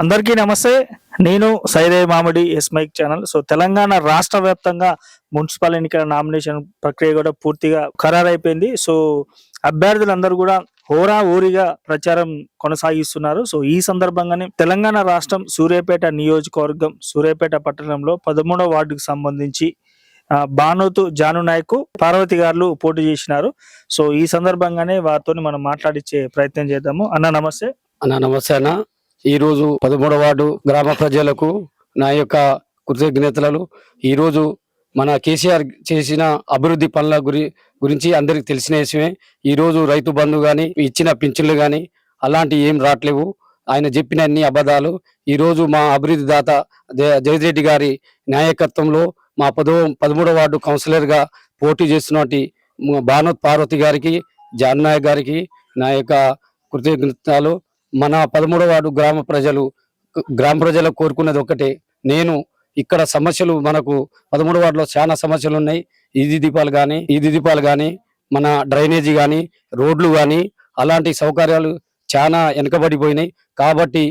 అందరికీ నమస్తే. నేను సైదే మామిడి ఎస్ మైక్ ఛానల్. తెలంగాణ రాష్ట్ర వ్యాప్తంగా మున్సిపల్ ఎన్నికల నామినేషన్ ప్రక్రియ కూడా పూర్తిగా ఖరారైపోయింది. అభ్యర్థులందరూ కూడా హోరా ఊరిగా ప్రచారం కొనసాగిస్తున్నారు. ఈ సందర్భంగానే తెలంగాణ రాష్ట్రం సూర్యాపేట నియోజకవర్గం సూర్యాపేట పట్టణంలో 13వ వార్డుకు సంబంధించి బానోతు జాను నాయక్ పార్వతి గారు పోటీ చేసినారు. ఈ సందర్భంగానే వారితో మనం మాట్లాడించే ప్రయత్నం చేద్దాము. అన్న నమస్తే. నమస్తే అన్న. ఈరోజు 13వ వార్డు గ్రామ ప్రజలకు నా యొక్క కృతజ్ఞతలు. ఈరోజు మన కేసీఆర్ చేసిన అభివృద్ధి పనుల గురించి అందరికి తెలిసిన విషయమే. ఈరోజు రైతు బంధు కానీ ఇచ్చిన పింఛన్లు కానీ అలాంటి ఏం రావట్లేవు. ఆయన చెప్పిన అన్ని అబద్ధాలు. ఈరోజు మా అభివృద్ధి దాత జగదీష్ రెడ్డి గారి నాయకత్వంలో మా 13వ వార్డు కౌన్సిలర్గా పోటీ చేస్తున్నటువంటి బానోత్ పార్వతి గారికి, జాన్ నాయక్ గారికి నా యొక్క కృతజ్ఞతలు. మన 13వ వార్డు గ్రామ ప్రజలకు కోరుకున్నది ఒకటే. నేను ఇక్కడ సమస్యలు మనకు 13వ వార్డులో చాలా సమస్యలు ఉన్నాయి. ఈది దీపాలు కానీ మన డ్రైనేజీ కానీ రోడ్లు కానీ అలాంటి సౌకర్యాలు చాలా వెనుకబడిపోయినాయి. కాబట్టి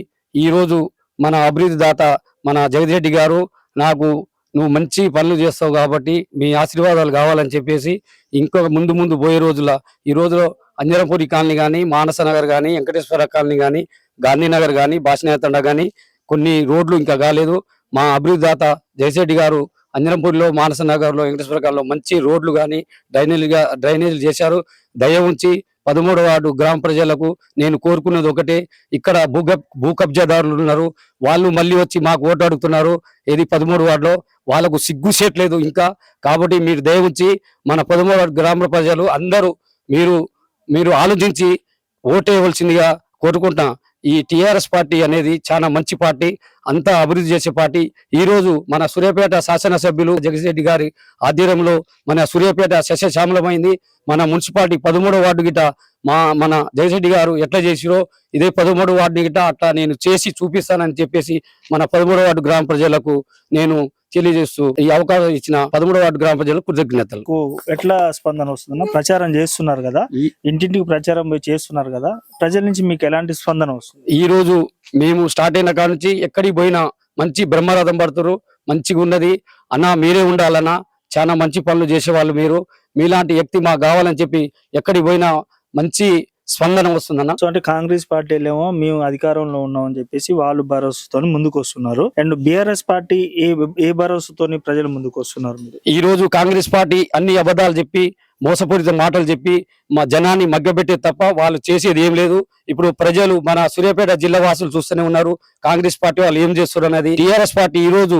ఈరోజు మన అభివృద్ధి దాత మన జగదీష్ రెడ్డి గారు నువ్వు మంచి పనులు చేస్తావు కాబట్టి మీ ఆశీర్వాదాలు కావాలని చెప్పేసి ఇంకొక ముందు పోయే రోజుల్లో ఈ రోజులో అంజనపూరి కాలనీ కానీ, మానస నగర్ కానీ, వెంకటేశ్వర కాలనీ కానీ, గాంధీనగర్ కానీ, భాషనేతండ కానీ కొన్ని రోడ్లు ఇంకా కాలేదు. మా అభివృద్ధి దాత జగదీష్ రెడ్డి గారు అంజనపూరిలో, మానస నగర్లో, వెంకటేశ్వర కాలనీలో మంచి రోడ్లు కానీ డ్రైనేజీలు చేశారు. దయ ఉంచి 13వ వార్డు గ్రామ ప్రజలకు నేను కోరుకున్నది ఒకటే. ఇక్కడ భూ కబ్జాదారులు ఉన్నారు, వాళ్ళు మళ్ళీ వచ్చి మాకు ఓటు అడుగుతున్నారు. ఇది 13వ వార్డులో వాళ్ళకు సిగ్గు చేయట్లేదు ఇంకా. కాబట్టి మీరు దయ ఉంచి మన 13వ వార్డు గ్రామ ప్రజలు అందరూ మీరు ఆలోచించి ఓటేయవలసిందిగా కోరుకుంటున్నా. ఈ టిఆర్ఎస్ పార్టీ అనేది చాలా మంచి పార్టీ, అంతా అభివృద్ధి చేసే పార్టీ. ఈరోజు మన సూర్యాపేట శాసనసభ్యులు జగదీష్ రెడ్డి గారి ఆధ్వర్యంలో మన సూర్యాపేట సస్యశ్యామలమైంది. మన మున్సిపాలిటీ 13వ వార్డు గిట మన జగదీష్ రెడ్డి గారు ఎట్లా చేసిరో ఇదే 13వ వార్డు గిట అట్లా నేను చేసి చూపిస్తానని చెప్పేసి మన 13వ వార్డు గ్రామ ప్రజలకు నేను తెలియజేస్తూ ఈ అవకాశం ఇచ్చిన 13వ వార్డు గ్రామ ప్రజలకు కృతజ్ఞతలు. ఎట్లా స్పందన వస్తుందన్న? ప్రచారం చేస్తున్నారు కదా, ఇంటింటికి ప్రచారం చేస్తున్నారు కదా, ప్రజల నుంచి మీకు ఎలాంటి స్పందన వస్తుంది? ఈ రోజు మేము స్టార్ట్ అయిన కాడ నుంచి ఎక్కడికి పోయినా మంచి బ్రహ్మరథం పడుతున్నారు, మంచిగా ఉన్నది. అన్నా మీరే ఉండాలన్నా, చాలా మంచి పనులు చేసేవాళ్ళు మీరు, మీలాంటి వ్యక్తి మాకు కావాలని చెప్పి ఎక్కడికి పోయినా మంచి స్పందన వస్తుందన్న. అంటే కాంగ్రెస్ పార్టీలేమో మేము అధికారంలో ఉన్నామని చెప్పేసి వాళ్ళు భరోసాతో ముందుకు వస్తున్నారు. అండ్ బీఆర్ఎస్ పార్టీ ఏ భరోసాతో ప్రజలు ముందుకు వస్తున్నారు? ఈ రోజు కాంగ్రెస్ పార్టీ అన్ని అబద్ధాలు చెప్పి, మోసపూరిత మాటలు చెప్పి మా జనాన్ని మగ్గబెట్టే తప్ప వాళ్ళు చేసేది ఏం లేదు. ఇప్పుడు ప్రజలు మన సూర్యాపేట జిల్లా వాసులు చూస్తూనే ఉన్నారు కాంగ్రెస్ పార్టీ వాళ్ళు ఏం చేస్తున్నారు అనేది. టిఆర్ఎస్ పార్టీ ఈ రోజు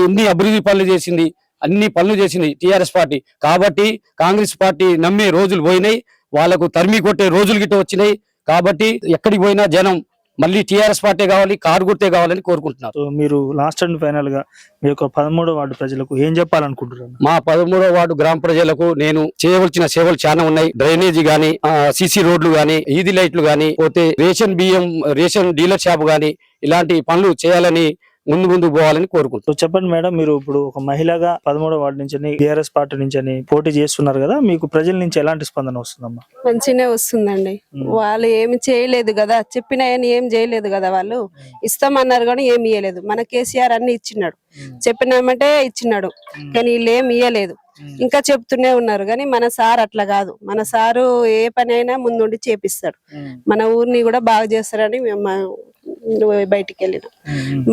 ఎన్ని అభివృద్ధి పనులు చేసింది, అన్ని పనులు చేసింది టిఆర్ఎస్ పార్టీ. కాబట్టి కాంగ్రెస్ పార్టీ నమ్మే రోజులు పోయినాయి, వాళ్ళకు తరిమి కొట్టే రోజులు గిట్ట వచ్చినాయి. కాబట్టి ఎక్కడికి పోయినా జనం మళ్ళీ టిఆర్ఎస్ పార్టీ కావాలి, కారు గుర్తే కావాలని కోరుకుంటున్నారు. మీరు లాస్ట్ అండ్ ఫైనల్ గా మీ యొక్క 13వ వార్డు ప్రజలకు ఏం చెప్పాలనుకుంటున్నారు? మా 13వ వార్డు గ్రామ ప్రజలకు నేను చేయవలసిన సేవలు చాలా ఉన్నాయి. డ్రైనేజీ గానీ, సిసి రోడ్లు గానీ, ఈది లైట్లు గానీ, పోతే రేషన్ డీలర్ షాప్ గానీ ఇలాంటి పనులు చేయాలని ముందు పోవాలని కోరుకుంటున్నాను. చెప్పండి మేడం, మీరు ఇప్పుడు ఒక మహిళగా 13వ వార్డు నుంచి టీఆర్ఎస్ పార్టీ నుంచి పోటీ చేస్తున్నారు కదా, మీకు ప్రజల నుంచి ఎలాంటి స్పందన వస్తుందమ్మా? మంచినే వస్తుందండి. వాళ్ళు ఏమి చేయలేదు కదా, చెప్పిన ఏం చేయలేదు కదా, వాళ్ళు ఇస్తామన్నారు కానీ ఏమి ఇయ్యలేదు. మన కేసీఆర్ అన్ని ఇచ్చినాడు, చెప్పినామంటే ఇచ్చినాడు, కానీ వీళ్ళు ఏమి ఇయ్యలేదు. ఇంకా చెప్తూనే ఉన్నారు కానీ మన సార్ అట్లా కాదు. మన సారు ఏ పని అయినా ముందుండి చేపిస్తాడు, మన ఊరిని కూడా బాగా చేస్తారని బయటికి వెళ్ళినాం.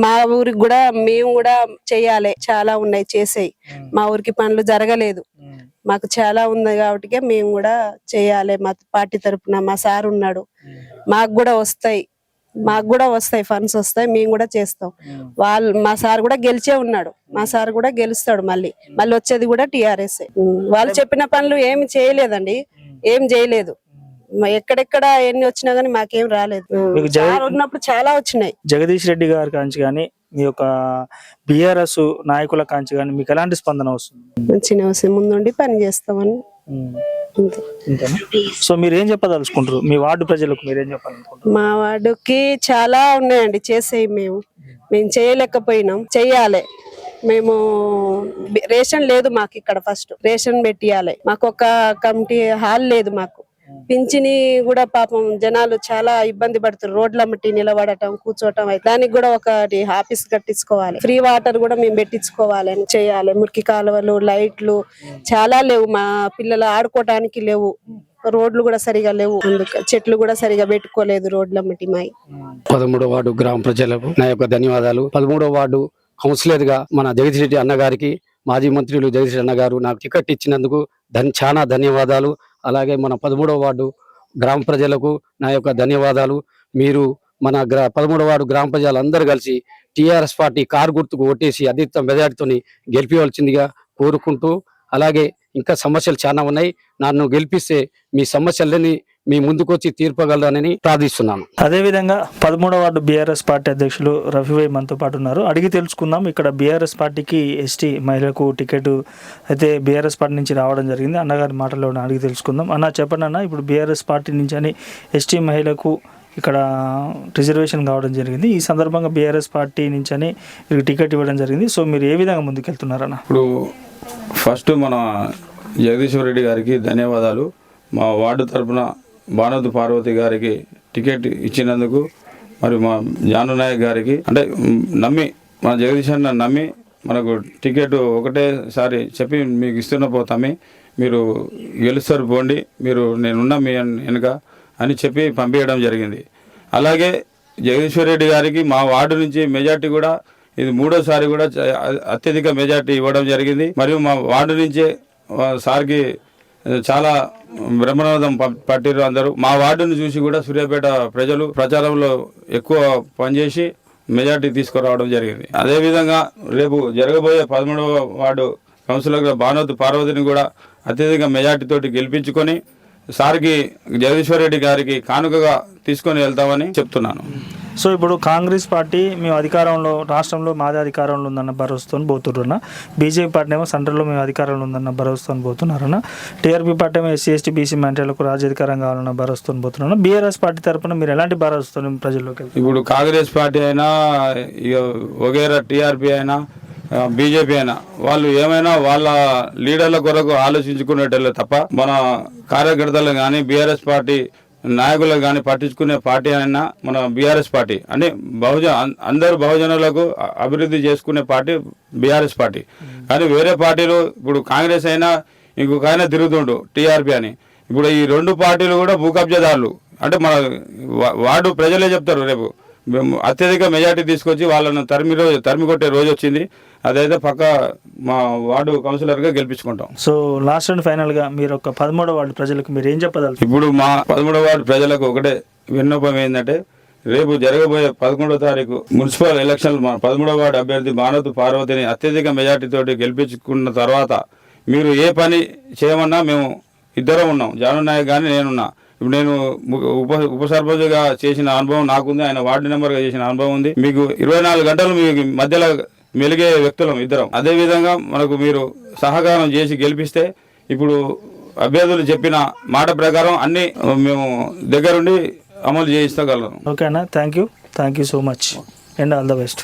మా ఊరికి కూడా మేము కూడా చెయ్యాలి, చాలా ఉన్నాయి చేసేయి. మా ఊరికి పనులు జరగలేదు, మాకు చాలా ఉంది కాబట్టి మేము కూడా చెయ్యాలి. మా పార్టీ తరఫున మా సార్ ఉన్నాడు, మాకు కూడా వస్తాయి ఫండ్స్ వస్తాయి, మేము కూడా చేస్తాం. మా సార్ కూడా గెలిచే ఉన్నాడు, మా సార్ కూడా గెలుస్తాడు. మళ్ళీ వచ్చేది కూడా టిఆర్ఎస్. వాళ్ళు చెప్పిన పనులు ఏమి చేయలేదండి, ఏం చేయలేదు. ఎక్కడెక్కడ ఎన్ని వచ్చినా గానీ మాకేం రాలేదు. ఉన్నప్పుడు చాలా వచ్చినాయి. జగదీష్ రెడ్డి గారి కాంచి గానీ, మీ యొక్క బిఆర్ఎస్ నాయకుల కాంచి గానీ మీకు ఎలాంటి స్పందన వస్తుంది? మంచిగా వస్తుంది, ముందుండి పని చేస్తామని. మీరు ఏం చెప్పదలుచుకుంటారు మీ వార్డు ప్రజలకు? మీరేం చెప్పాలనుకుంటారు? మా వార్డుకి చాలా ఉన్నాయండి చేసేవి, మేము చేయలేకపోయినాం, చెయ్యాలి. మేము రేషన్ లేదు మాకు ఇక్కడ, ఫస్ట్ రేషన్ పెట్టియాలి. మాకు ఒక కమిటీ హాల్ లేదు, మాకు పింఛని కూడా పాపం జనాలు చాలా ఇబ్బంది పడుతున్నారు. రోడ్ల మట్టి నిలబడటం కూర్చోటం అయితే దానికి కూడా ఒకటి ఆఫీస్ కట్టించుకోవాలి. ఫ్రీ వాటర్ కూడా మేము పెట్టించుకోవాలి అని చేయాలి. మురికి కాలువలు, లైట్లు చాలా లేవు. మా పిల్లలు ఆడుకోవటానికి లేవు. రోడ్లు కూడా సరిగా లేవు. అందుకే చెట్లు కూడా సరిగా పెట్టుకోలేదు రోడ్ల మట్టి మాయి. 13వ వార్డు గ్రామ ప్రజలకు నా యొక్క ధన్యవాదాలు. 13వ వార్డు కౌన్సిలర్ గా మన జగదీష్ రెడ్డి అన్నగారికి, మాజీ మంత్రులు జగదీష్ రెడ్డి అన్నగారు నాకు టికెట్ ఇచ్చినందుకు చాలా ధన్యవాదాలు. అలాగే మన 13వ వార్డు గ్రామ ప్రజలకు నా యొక్క ధన్యవాదాలు. మీరు మన 13వ వార్డు గ్రామ ప్రజలందరూ కలిసి టీఆర్ఎస్ పార్టీ కారు గుర్తుకు ఓటేసి అధిక మెజార్టీతో గెలిపించవలసిందిగా కోరుకుంటూ, అలాగే ఇంకా సమస్యలు చాలా ఉన్నాయి. నన్ను గెలిపిస్తే మీ సమస్యలని మీ ముందుకొచ్చి తీర్పగలరని ప్రార్థిస్తున్నాను. అదేవిధంగా 13వ వార్డు బీఆర్ఎస్ పార్టీ అధ్యక్షులు రఫీభాయ్ మనతో పాటు ఉన్నారు. అడిగి తెలుసుకుందాం. ఇక్కడ బీఆర్ఎస్ పార్టీకి ఎస్టీ మహిళలకు టికెట్ అయితే బీఆర్ఎస్ పార్టీ నుంచి రావడం జరిగింది. అన్నగారి మాటల్లో అడిగి తెలుసుకుందాం. అన్న చెప్పండి అన్న, ఇప్పుడు బీఆర్ఎస్ పార్టీ నుంచి అని ఎస్టీ మహిళకు ఇక్కడ రిజర్వేషన్ కావడం జరిగింది. ఈ సందర్భంగా బీఆర్ఎస్ పార్టీ నుంచి అని వీరికి టికెట్ ఇవ్వడం జరిగింది. సో మీరు ఏ విధంగా ముందుకెళ్తున్నారన్న? ఇప్పుడు ఫస్ట్ మన జగదీశ్వర్ రెడ్డి గారికి ధన్యవాదాలు. మా వార్డు తరఫున భానోత్ పార్వతి గారికి టికెట్ ఇచ్చినందుకు, మరి మా జాను నాయక్ గారికి అంటే నమ్మి మన జగదీష్ అన్న నమ్మి మనకు టికెట్ ఒకటేసారి చెప్పి మీకు ఇస్తున్న పోతామే, మీరు గెలుస్తారు పోండి, మీరు నేనున్నా మీ వెనుక అని చెప్పి పంపించడం జరిగింది. అలాగే జగదీశ్వర్ రెడ్డి గారికి మా వార్డు నుంచి మెజార్టీ కూడా ఇది 3వసారి కూడా అత్యధిక మెజార్టీ ఇవ్వడం జరిగింది. మరియు మా వార్డు నుంచే సార్కి చాలా బ్రహ్మనాథం పట్టిరు అందరూ. మా వార్డును చూసి కూడా సూర్యాపేట ప్రజలు ప్రచారంలో ఎక్కువ పనిచేసి మెజార్టీ తీసుకురావడం జరిగింది. అదేవిధంగా రేపు జరగబోయే 13వ వార్డు కౌన్సిలర్గా భానోత్ పార్వతిని కూడా అత్యధిక మెజార్టీతోటి గెలిపించుకొని సార్కి జగదీశ్వర్ రెడ్డి గారికి కానుకగా తీసుకొని వెళ్తామని చెప్తున్నాను. సో ఇప్పుడు కాంగ్రెస్ పార్టీ మేము అధికారంలో రాష్ట్రంలో మాదే అధికారంలో ఉందన్న భరోసాతో పోతుర్రన్న, బీజేపీ పార్టీ ఏమో సెంట్రల్లో మేము అధికారంలో ఉందన్న భరోసాతో పోతున్నారన్న, టీఆర్పీ పార్టీ ఏమో ఎస్సీ ఎస్టీ బీసీ మైనారిటీలకు రాజ్యాధికారం కావాలన్న భరోసాతో పోతున్నారన్న, బీఆర్ఎస్ పార్టీ తరఫున మీరు ఎలాంటి భరోసాతో ప్రజల్లోకి వెళ్తారు? ఇప్పుడు కాంగ్రెస్ పార్టీ అయినా వగేరా టీఆర్పీ అయినా బీజేపీ అయినా వాళ్ళు ఏమైనా వాళ్ళ లీడర్ల కొరకు ఆలోచించుకునేటోళ్ళే తప్ప మన కార్యకర్తలు కానీ బీఆర్ఎస్ పార్టీ నాయకులకు కానీ పట్టించుకునే పార్టీ అయినా మన బీఆర్ఎస్ పార్టీ అంటే అందరు బహుజనులకు అభివృద్ధి చేసుకునే పార్టీ బీఆర్ఎస్ పార్టీ. కానీ వేరే పార్టీలు ఇప్పుడు కాంగ్రెస్ అయినా ఇంకొక ఆయన తిరుగుతుండు టీఆర్పీ అని. ఇప్పుడు ఈ రెండు పార్టీలు కూడా భూకబ్జాదారులు. అంటే మన వార్డు ప్రజలే చెప్తారు రేపు అత్యధిక మెజార్టీ తీసుకొచ్చి వాళ్ళను తరిమి కొట్టే రోజు వచ్చింది. అదైతే పక్క మా వార్డు కౌన్సిలర్గా గెలిపించుకుంటాం. సో లాస్ట్ అండ్ ఫైనల్గా మీరు ఒక 13వ వార్డు ప్రజలకు మీరు ఏం చెప్పగలరు? ఇప్పుడు మా 13వ వార్డు ప్రజలకు ఒకటే విన్నపం ఏంటంటే, రేపు జరగబోయే 11వ తారీఖు మున్సిపల్ ఎలక్షన్ మా 13వ వార్డు అభ్యర్థి భానోత్ పార్వతిని అత్యధిక మెజార్టీతోటి గెలిపించుకున్న తర్వాత మీరు ఏ పని చేయమన్నా మేము ఇద్దరం ఉన్నాం. జాను నాయక్ కానీ నేనున్నా. ఇప్పుడు నేను ఉప సర్పంచ్గా చేసిన అనుభవం నాకుంది, ఆయన వార్డు నెంబర్గా చేసిన అనుభవం ఉంది. మీకు 24 గంటలు మీకు మధ్యలో మెలిగే వ్యక్తులం ఇద్దరం. అదేవిధంగా మనకు మీరు సహకారం చేసి గెలిపిస్తే ఇప్పుడు అభ్యర్థులు చెప్పిన మాట ప్రకారం అన్ని మేము దగ్గరుండి అమలు చేయిస్తగలం. ఓకే అన్న, thank you so much and all the best.